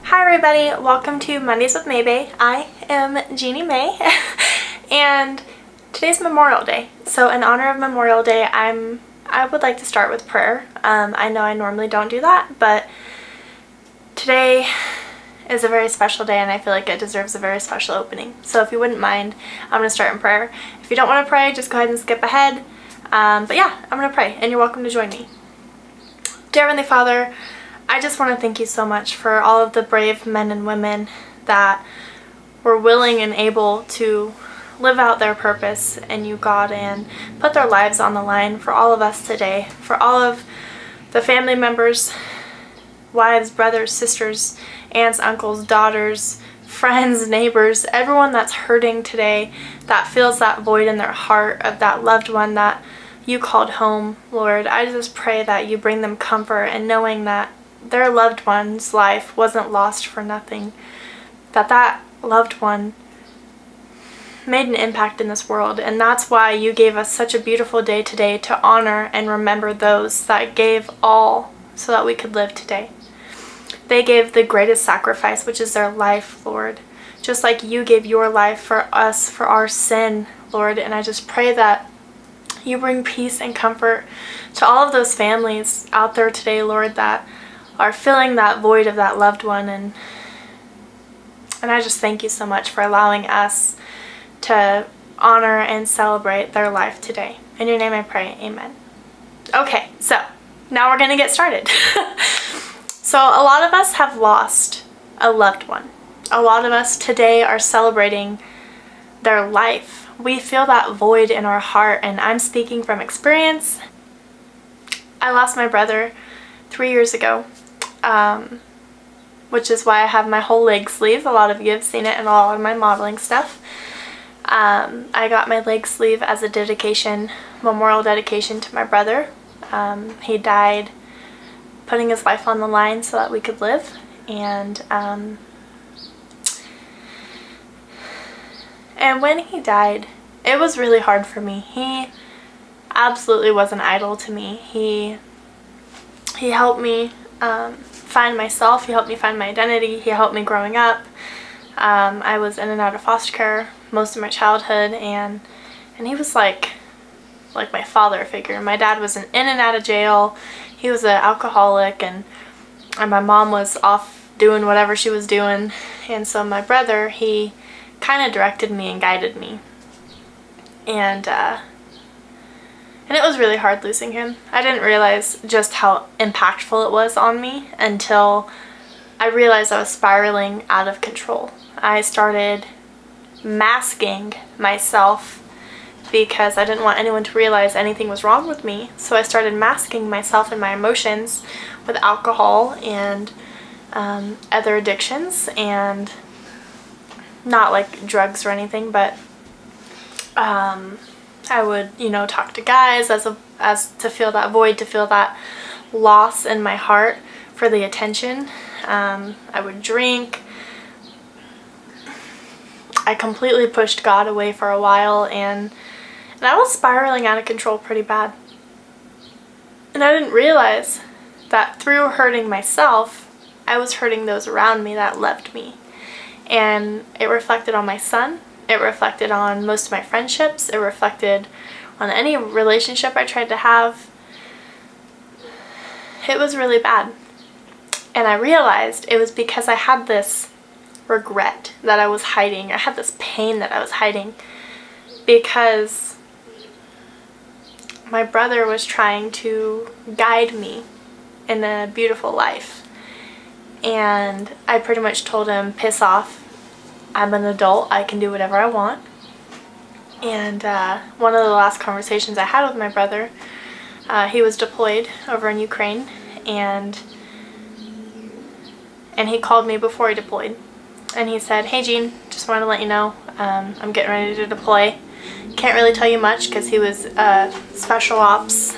Hi everybody, welcome to Mondays with Maybay. I am Jeannie May and today's Memorial Day. So in honor of Memorial Day, I would like to start with prayer. I know I normally don't do that, but today is a very special day and I feel like it deserves a very special opening. So if you wouldn't mind, I'm going to start in prayer. If you don't want to pray, just go ahead and skip ahead. But yeah, I'm going to pray and you're welcome to join me. Dear Heavenly Father, I just want to thank you so much for all of the brave men and women that were willing and able to live out their purpose in you, God, and put their lives on the line for all of us today, for all of the family members, wives, brothers, sisters, aunts, uncles, daughters, friends, neighbors, everyone that's hurting today, that feels that void in their heart of that loved one that you called home, Lord. I just pray that you bring them comfort and knowing that their loved one's life wasn't lost for nothing, that loved one made an impact in this world, and that's why you gave us such a beautiful day today to honor and remember those that gave all so that we could live today. They gave the greatest sacrifice, which is their life, Lord, just like you gave your life for us, for our sin, Lord. And I just pray that you bring peace and comfort to all of those families out there today, Lord, that are filling that void of that loved one. And I just thank you so much for allowing us to honor and celebrate their life today. In your name I pray, amen. Okay, so now we're going to get started. So a lot of us have lost a loved one. A lot of us today are celebrating their life. We feel that void in our heart, and I'm speaking from experience. I lost my brother 3 years ago. Which is why I have my whole leg sleeve. A lot of you have seen it in a lot of my modeling stuff. I got my leg sleeve as a dedication, memorial dedication to my brother. He died putting his life on the line so that we could live. And when he died, it was really hard for me. He absolutely was an idol to me. He helped me find myself. He helped me find my identity. He helped me growing up. I was in and out of foster care most of my childhood, and he was like my father figure. My dad was in and out of jail. He was an alcoholic, and my mom was off doing whatever she was doing. And so my brother, he kind of directed me and guided me. And it was really hard losing him. I didn't realize just how impactful it was on me until I realized I was spiraling out of control. I started masking myself because I didn't want anyone to realize anything was wrong with me. So I started masking myself and my emotions with alcohol and other addictions, and not like drugs or anything, but I would, talk to guys as to fill that void, to fill that loss in my heart for the attention. I would drink. I completely pushed God away for a while, and I was spiraling out of control pretty bad. And I didn't realize that through hurting myself, I was hurting those around me that loved me. And it reflected on my son. It reflected on most of my friendships. It reflected on any relationship I tried to have. It was really bad. And I realized it was because I had this regret that I was hiding. I had this pain that I was hiding because my brother was trying to guide me in a beautiful life. And I pretty much told him, piss off. I'm an adult. I can do whatever I want. And one of the last conversations I had with my brother, he was deployed over in Ukraine, and he called me before he deployed. And he said, hey Jean, just wanted to let you know I'm getting ready to deploy. Can't really tell you much because he was special ops.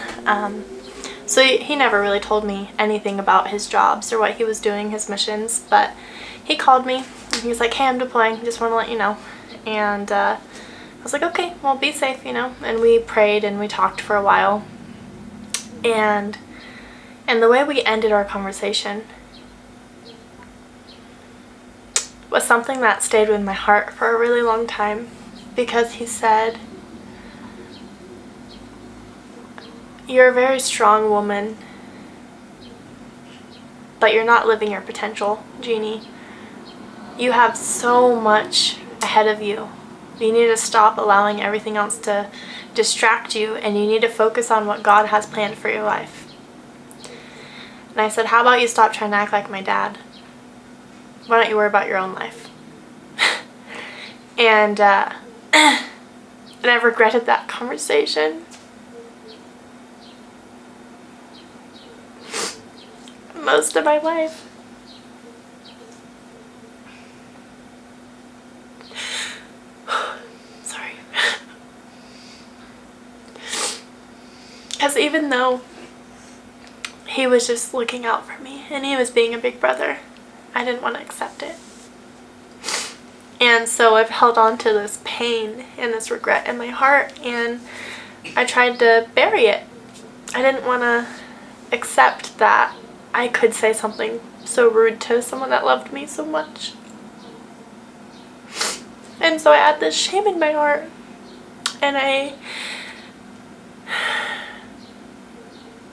So he never really told me anything about his jobs or what he was doing, his missions, but he called me and he was like, hey, I'm deploying, just want to let you know. And I was like, okay, well, be safe, and we prayed and we talked for a while. And the way we ended our conversation, was something that stayed with my heart for a really long time, because he said, "You're a very strong woman, but you're not living your potential, Jeannie. You have so much ahead of you. You need to stop allowing everything else to distract you, and you need to focus on what God has planned for your life." And I said, "How about you stop trying to act like my dad? Why don't you worry about your own life?" and I've regretted that conversation most of my life. Sorry. Because even though he was just looking out for me and he was being a big brother, I didn't want to accept it. And so I've held on to this pain and this regret in my heart, and I tried to bury it. I didn't want to accept that I could say something so rude to someone that loved me so much. And so I had this shame in my heart, and I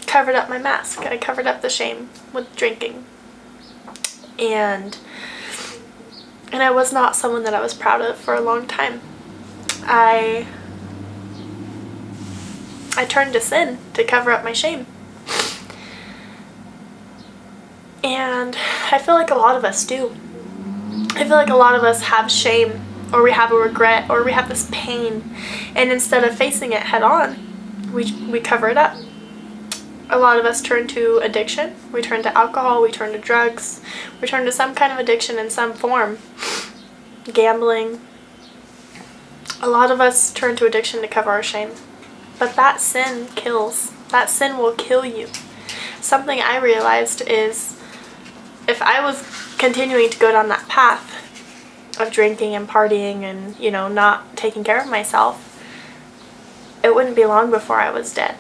covered up my mask. I covered up the shame with drinking. And I was not someone that I was proud of for a long time. I turned to sin to cover up my shame. And I feel like a lot of us do. I feel like a lot of us have shame, or we have a regret, or we have this pain, and instead of facing it head on, we cover it up. A lot of us turn to addiction. We turn to alcohol, we turn to drugs, we turn to some kind of addiction in some form. Gambling. A lot of us turn to addiction to cover our shame. But that sin kills. That sin will kill you. Something I realized is, if I was continuing to go down that path of drinking and partying and, not taking care of myself, it wouldn't be long before I was dead.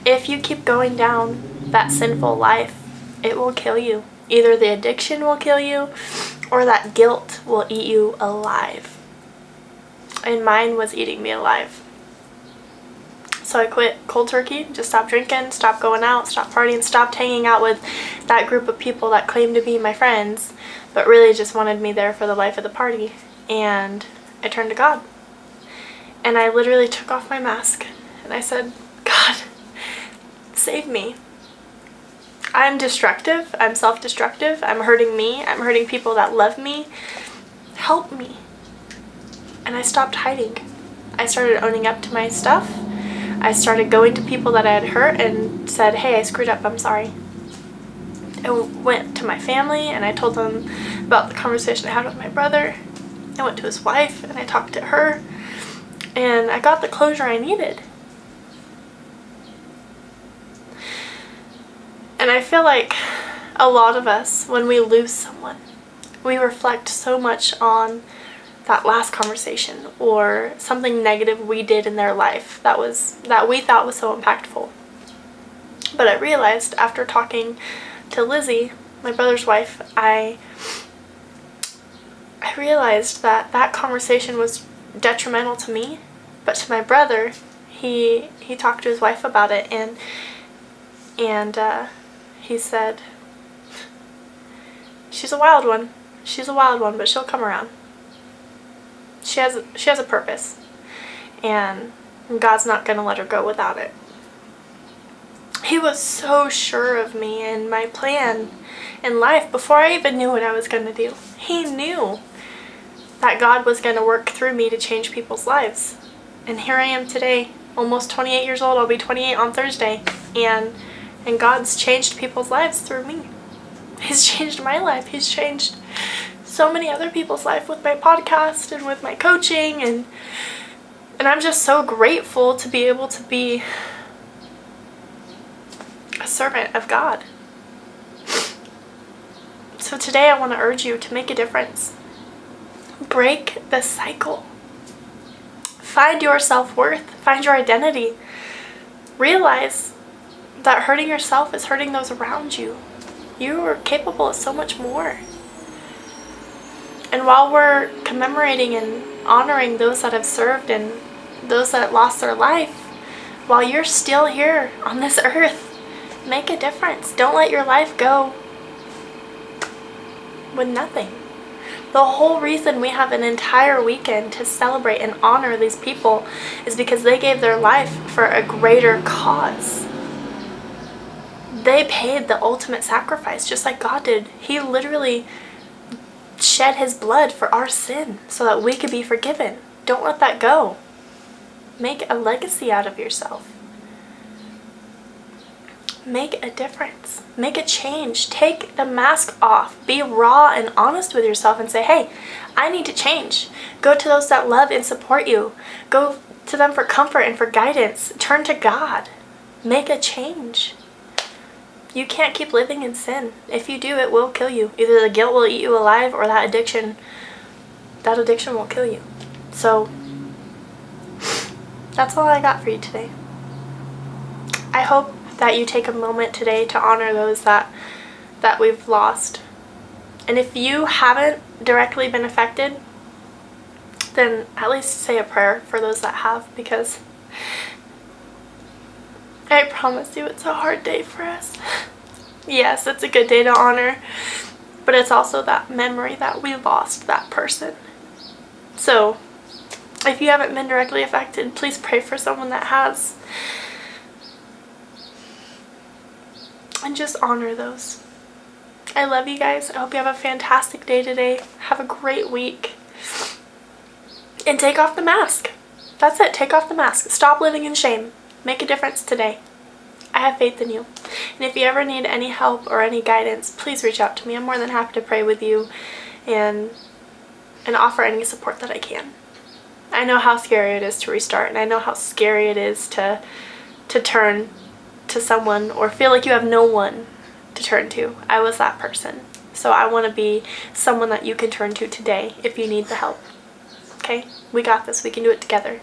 If you keep going down that sinful life, it will kill you. Either the addiction will kill you, or that guilt will eat you alive. And mine was eating me alive. So I quit cold turkey, just stopped drinking, stopped going out, stopped partying, stopped hanging out with that group of people that claimed to be my friends, but really just wanted me there for the life of the party. And I turned to God. And I literally took off my mask, and I said, "God, save me. I'm destructive. I'm self-destructive. I'm hurting me. I'm hurting people that love me. Help me." And I stopped hiding. I started owning up to my stuff. I started going to people that I had hurt and said, "Hey, I screwed up. I'm sorry." I went to my family and I told them about the conversation I had with my brother. I went to his wife and I talked to her. And I got the closure I needed. And I feel like a lot of us, when we lose someone, we reflect so much on that last conversation or something negative we did in their life that we thought was so impactful. But I realized after talking to Lizzie, my brother's wife, I realized that conversation was detrimental to me, but to my brother, he talked to his wife about it, and he said, "She's a wild one. She's a wild one, but she'll come around. She has a purpose, and God's not going to let her go without it." He was so sure of me and my plan in life before I even knew what I was going to do. He knew that God was going to work through me to change people's lives. And here I am today, almost 28 years old. I'll be 28 on Thursday, and God's changed people's lives through me. He's changed my life. He's changed so many other people's life with my podcast and with my coaching, and I'm just so grateful to be able to be a servant of God. So today I want to urge you to make a difference. Break the cycle. Find your self-worth. Find your identity. Realize that hurting yourself is hurting those around you. You are capable of so much more. And while we're commemorating and honoring those that have served and those that lost their life, while you're still here on this earth, make a difference. Don't let your life go with nothing. The whole reason we have an entire weekend to celebrate and honor these people is because they gave their life for a greater cause. They paid the ultimate sacrifice, just like God did. He literally shed his blood for our sin so that we could be forgiven. Don't let that go. Make a legacy out of yourself. Make a difference. Make a change. Take the mask off. Be raw and honest with yourself and say, hey, I need to change. Go to those that love and support you. Go to them for comfort and for guidance. Turn to God. Make a change. You can't keep living in sin. If you do, it will kill you. Either the guilt will eat you alive or that addiction will kill you. So that's all I got for you today. I hope that you take a moment today to honor those that we've lost. And if you haven't directly been affected, then at least say a prayer for those that have, because I promise you it's a hard day for us. Yes, it's a good day to honor, but it's also that memory that we lost that person. So if you haven't been directly affected, please pray for someone that has. And just honor those. I love you guys. I hope you have a fantastic day today. Have a great week. And take off the mask. That's it. Take off the mask. Stop living in shame. Make a difference today. I have faith in you. And if you ever need any help or any guidance, please reach out to me. I'm more than happy to pray with you and offer any support that I can. I know how scary it is to restart, and I know how scary it is to turn to someone or feel like you have no one to turn to. I was that person. So I want to be someone that you can turn to today if you need the help. Okay? We got this. We can do it together.